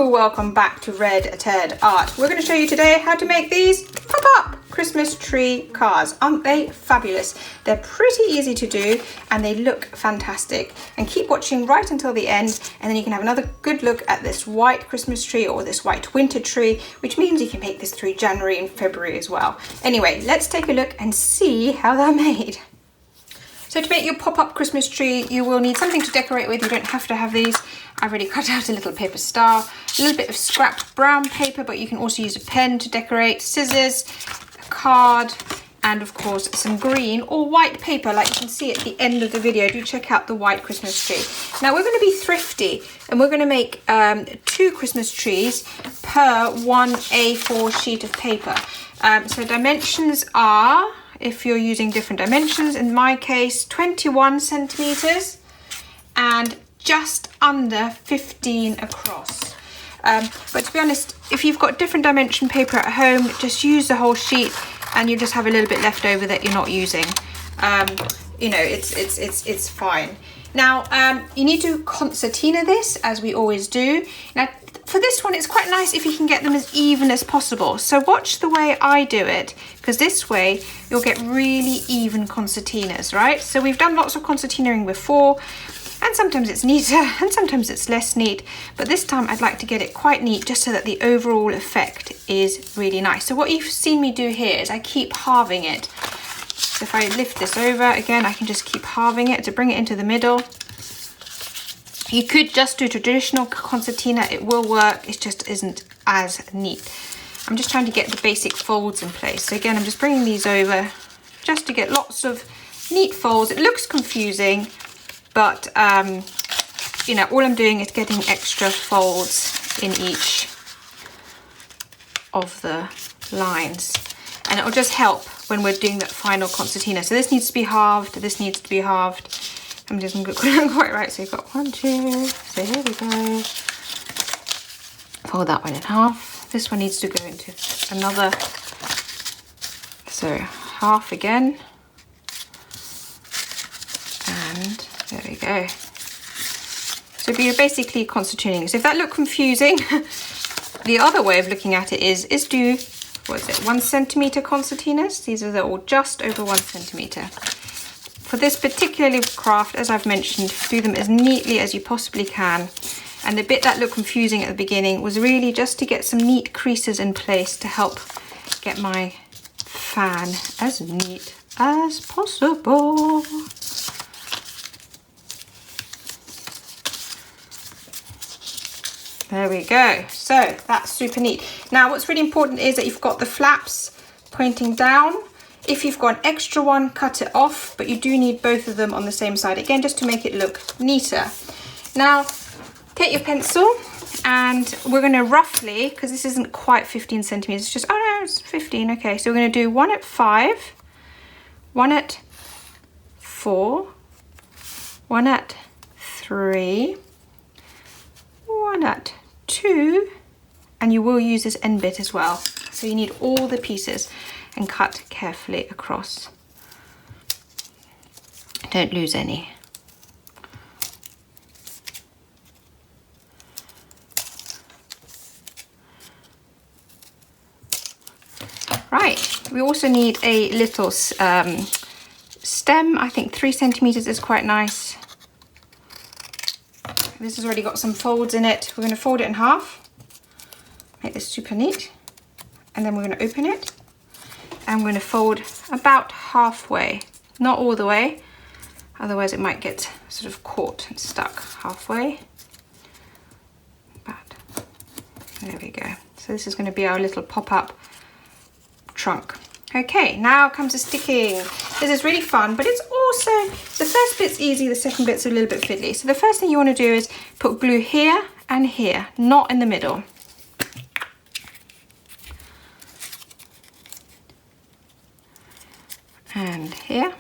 Hello, welcome back to Red Ted Art. We're going to show you today how to make these pop-up Christmas tree cards. Aren't they fabulous? They're pretty easy to do and they look fantastic. And keep watching right until the end, and then you can have another good look at this white Christmas tree or this white winter tree, which means you can make this through January and February as well. Anyway, let's take a look and see how they're made. So to make your pop-up Christmas tree, you will need something to decorate with. You don't have to have these. I've already cut out a little paper star, a little bit of scrapped brown paper, but you can also use a pen to decorate, scissors, a card, and of course some green or white paper like you can see at the end of the video. Do check out the white Christmas tree. Now we're going to be thrifty and we're going to make 2 Christmas trees per 1 A4 sheet of paper. So dimensions are, if you're using different dimensions, in my case 21 centimeters and just under 15 across. But to be honest, if you've got different dimension paper at home, just use the whole sheet and you just have a little bit left over that you're not using. You know, it's fine. Now you need to concertina this, as we always do. Now for this one, it's quite nice if you can get them as even as possible. So watch the way I do it, because this way you'll get really even concertinas, right? So we've done lots of concertinaing before, and sometimes it's neater and sometimes it's less neat, but this time I'd like to get it quite neat just so that the overall effect is really nice. So what you've seen me do here is I keep halving it. So if I lift this over again, I can just keep halving it to bring it into the middle. You could just do traditional concertina, it will work, it just isn't as neat. I'm just trying to get the basic folds in place. So again, I'm just bringing these over just to get lots of neat folds. It looks confusing, but you know, all I'm doing is getting extra folds in each of the lines. And it'll just help when we're doing that final concertina. So this needs to be halved, this needs to be halved. I'm just going to get quite right. So you've got 1, 2, so here we go. Fold that one in half. This one needs to go into another, so half again. And there we go. So you're basically concertinaing. So if that looked confusing, the other way of looking at it is do, what is it, 1 centimeter concertinas. These are all just over 1 centimeter. For this particular craft, as I've mentioned, do them as neatly as you possibly can. And the bit that looked confusing at the beginning was really just to get some neat creases in place to help get my fan as neat as possible. There we go. So that's super neat. Now what's really important is that you've got the flaps pointing down. If you've got an extra one, cut it off, but you do need both of them on the same side, again, just to make it look neater. Now, get your pencil, and we're going to roughly, because this isn't quite 15 centimeters, it's just, oh no, it's 15, okay. So we're going to do 1 at 5, 1 at 4, 1 at 3, 1 at 2, and you will use this end bit as well. So you need all the pieces. And cut carefully across. Don't lose any. Right, we also need a little stem. I think 3 centimeters is quite nice. This has already got some folds in it. We're going to fold it in half. Make this super neat. And then we're going to open it. I'm going to fold about halfway, not all the way, otherwise it might get sort of caught and stuck halfway. But there we go. So this is going to be our little pop-up trunk. Okay, now comes the sticking. This is really fun, but it's also, the first bit's easy, the second bit's a little bit fiddly. So the first thing you want to do is put glue here and here, not in the middle. And here,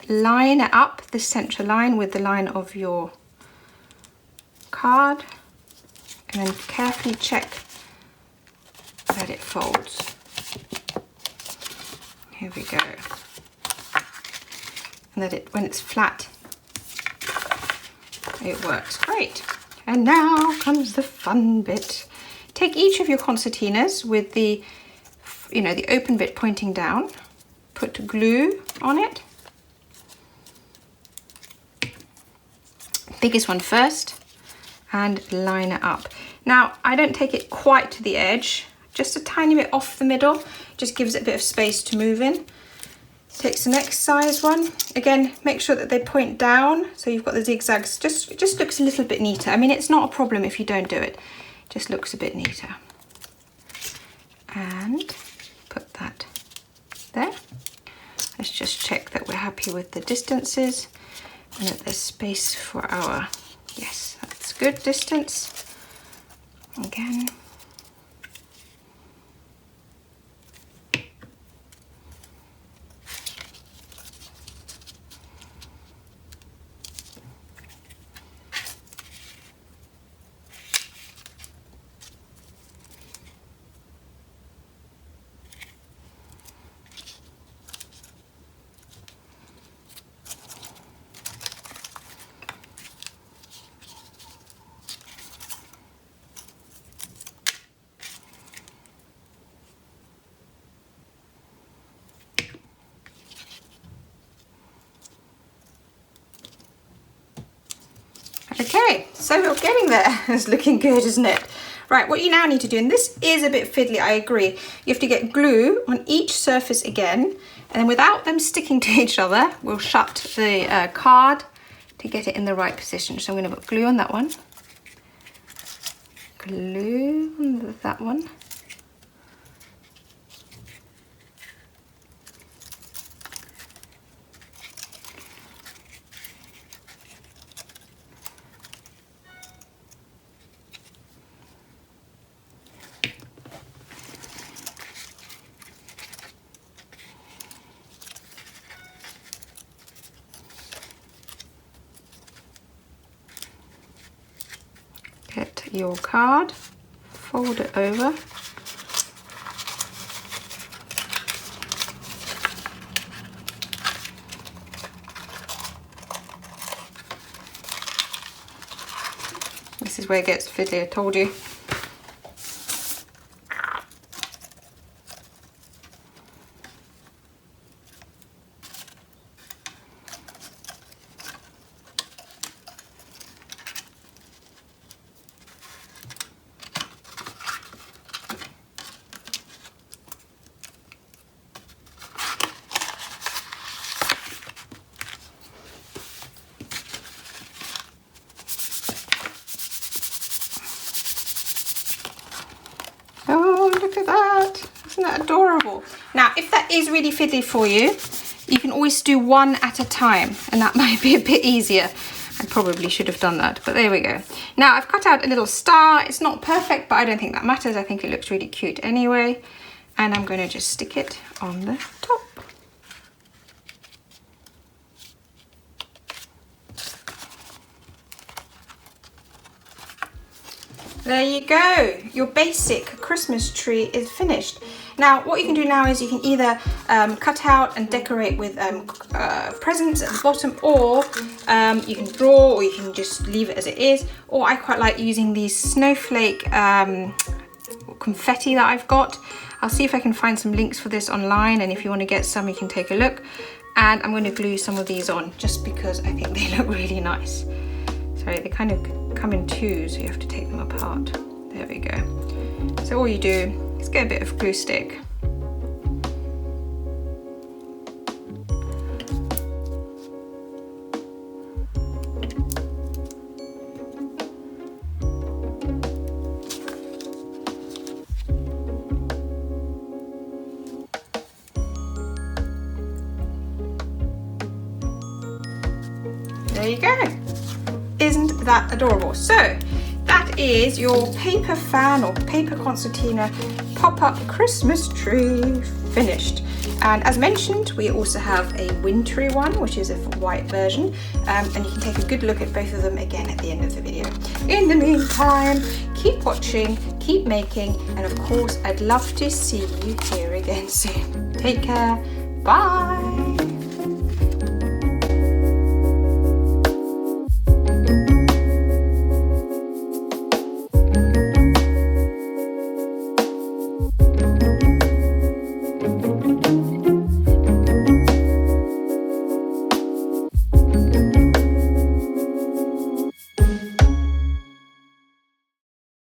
line it up, the central line with the line of your card, and then carefully check that it folds. Here we go. And that it, when it's flat, it works great. And now comes the fun bit. Take each of your concertinas with the, the open bit pointing down, put glue on it. Biggest one first, and line it up. Now, I don't take it quite to the edge, just a tiny bit off the middle, just gives it a bit of space to move in. Take the next size one. Again, make sure that they point down, so you've got the zigzags. It just looks a little bit neater. I mean, it's not a problem if you don't do it. It just looks a bit neater. And put that there. Let's just check that we're happy with the distances and that there's space for our, yes, that's good distance. Again. Okay, so we're getting there. It's looking good, isn't it? Right, what you now need to do, and this is a bit fiddly, I agree. You have to get glue on each surface again, and then without them sticking to each other, we'll shut the card to get it in the right position. So I'm going to put glue on that one, glue on that one. Get your card, fold it over, this is where it gets fiddly, I told you. Look at that, isn't that adorable? Now, if that is really fiddly for you, you can always do one at a time, and that might be a bit easier. I probably should have done that, but there we go. Now, I've cut out a little star. It's not perfect, but I don't think that matters. I think it looks really cute anyway. And I'm going to just stick it on the top. There you go, your basic Christmas tree is finished. Now what you can do now is you can either cut out and decorate with presents at the bottom, or you can draw, or you can just leave it as it is, or I quite like using these snowflake confetti that I've got. I'll see if I can find some links for this online, and if you want to get some you can take a look. And I'm going to glue some of these on just because I think they look really nice. Sorry, they kind of come in twos, so you have to take them apart. There we go. So all you do is get a bit of glue stick. There you go. Isn't that adorable? So that is your paper fan or paper concertina pop-up Christmas tree finished. And as mentioned, we also have a wintry one, which is a white version, and you can take a good look at both of them again at the end of the video. In the meantime, keep watching, keep making, and of course I'd love to see you here again soon. Take care, bye. bye.